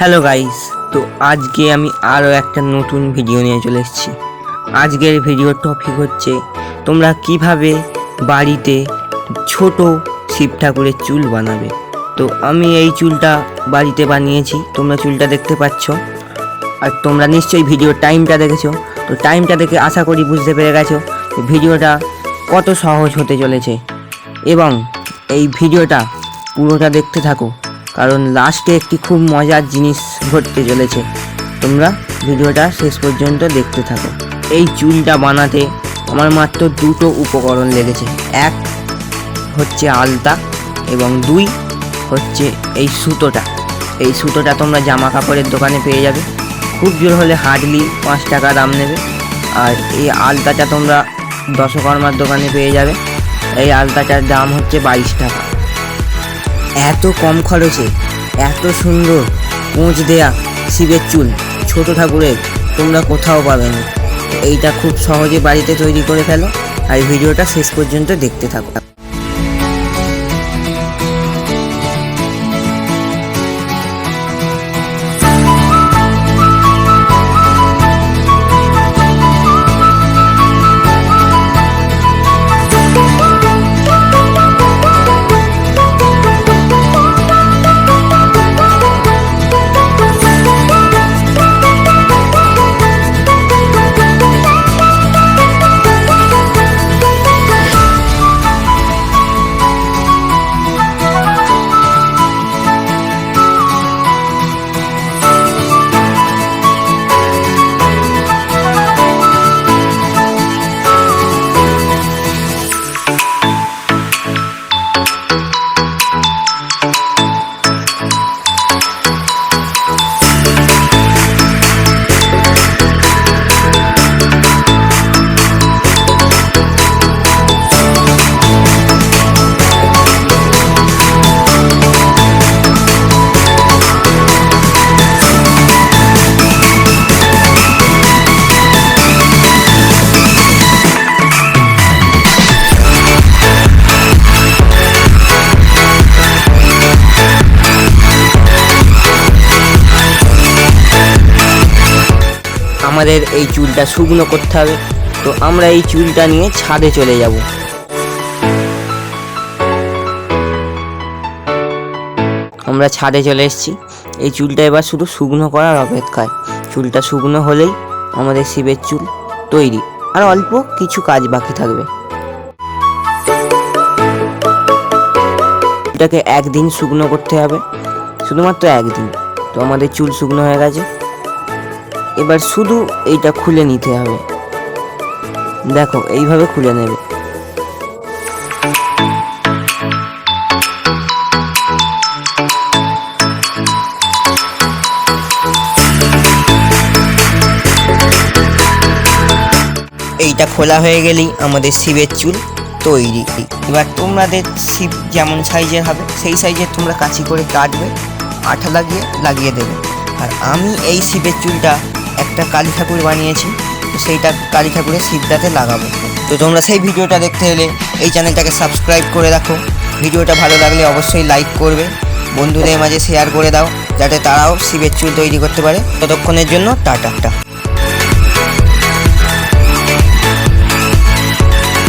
Hello guys, তো আজকে আমি আরও একটা নতুন ভিডিও নিয়ে চলে এসেছি। আজকের ভিডিওর টপিক হচ্ছে তোমরা কিভাবে বাড়িতে ছোট শিব ঠাকুরের চুল বানাবে। তো আমি এই চুলটা বাড়িতে বানিয়েছি, তোমরা চুলটা দেখতে পাচ্ছ। আর তোমরা নিশ্চয়ই ভিডিওর টাইমটা দেখেছো, তো টাইমটা দেখে আশা করি বুঝতে পেরে গেছো ভিডিওটা কত সহজ হতে চলেছে। এবং এই ভিডিওটা পুরোটা দেখতে থাকো, কারণ লাস্টে একটি খুব মজার জিনিস ঘটতে চলেছে। তোমরা ভিডিওটা শেষ পর্যন্ত দেখতে থাকো। এই চুলটা বানাতে আমার মাত্র দুটো উপকরণ লেগেছে। এক হচ্ছে আলতা এবং দুই হচ্ছে এই সুতোটা। এই সুতোটা তোমরা জামা কাপড়ের দোকানে পেয়ে যাবে, খুব জোর হলে হার্ডলি 5 টাকা দাম নেবে। আর এই আলতাটা তোমরা দশকর্মার দোকানে পেয়ে যাবে। এই আলতাটার দাম হচ্ছে 22 টাকা। এত কম খরচে এত সুন্দর কোঁচ দেয়া শিবের চুল ছোট ঠাকুরের তোমরা কোথাও পাবে না। এইটা খুব সহজে বাড়িতে তৈরি করে ফেলো, আর ভিডিওটা শেষ পর্যন্ত দেখতে থাকো। আমাদের এই চুলটা শুকনো করতে হবে, তো আমরা এই চুলটা নিয়ে ছাদে চলে যাব। আমরা ছাদে চলে এসেছি। এই চুলটা এবার শুধু শুকনো করার অপেক্ষায়। চুলটা শুকনো হলেই আমাদের শিবের চুল তৈরি, আর অল্প কিছু কাজ বাকি থাকবে। এটাকে একদিন শুকনো করতে হবে, শুধুমাত্র একদিন। তো আমাদের চুল শুকনো হয়ে গেছে, এবার শুধু এইটা খুলে নিতে হবে। দেখো, এইভাবে খুলে নেবে। এইটা খোলা হয়ে গেলেই আমাদের শিবের চুল তৈরি। এবার তোমাদের শিব যেমন সাইজের হবে সেই সাইজের তোমরা কাঁচি করে কাটবে, আঠা লাগিয়ে দেবে। আর আমি এই শিবের চুলটা একটা কালী ঠাকুর বানিয়েছি, তো সেইটা কালী ঠাকুরের শিবটাতে লাগাবো। তো তোমরা সেই ভিডিওটা দেখতে হলে এই চ্যানেলটাকে সাবস্ক্রাইব করে রাখো। ভিডিওটা ভালো লাগলে অবশ্যই লাইক করবে, বন্ধুদের মাঝে শেয়ার করে দাও, যাতে তারাও শিবের চুল তৈরি করতে পারে। ততক্ষণের জন্য টাটা।